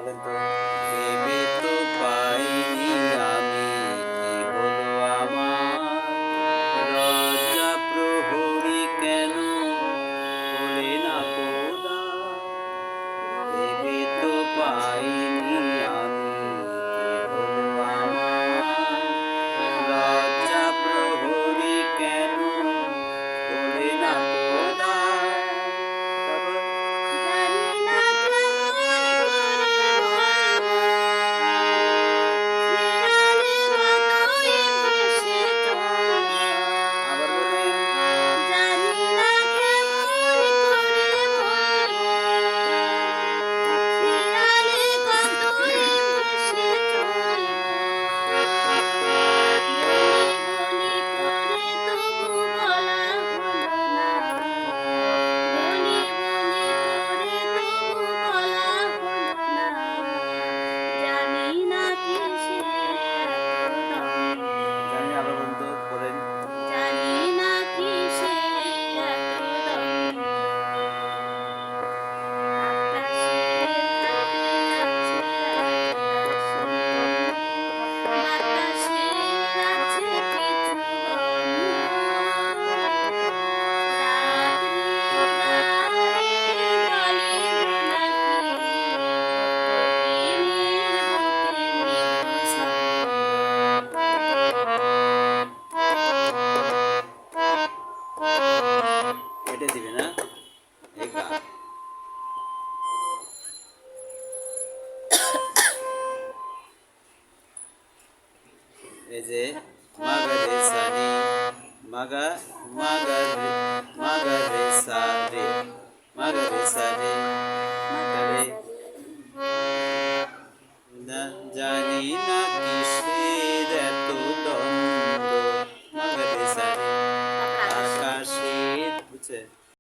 বলেন তো। ভেবে তো পাইনি আমি কি হলো আমার, লজ্জা প্রহরী কেন হলে না খোদা। ভেবে তো পাইনি আমি কি হলো আমার, লজ্জা প্রহরী কেন হলে না খোদা। তারপর জানি না কেমন করে বলবো, শিরালির মতোই ভেসে চলবো। আবার বলেন, জানি না কেমন করে বলবো, শিরালির মতোই ভেসে চলবো। বলি বলি করে তবু বলা হলো না, বলি বলি করে তবু বলা হলো না। জানি না কিসে এত দম, জানি না, আবার বলুন তো, বলেন। জানি না কিসে এত দম। আকাশের ধারে আছে আকাশে, বাতাসের আছে কিছু গন্ধ। রাত্রি বাহারে বলিব নাকি, কোকিলের বুকে মৃদু ছন্দ। এটা দিবে না, এই গা। এই যে মাগা রে সানি, মাগা মাগা রে, মাগা রে সা রে, মাগা রে সা রে, মাগা রে রে। সা রে। জানি না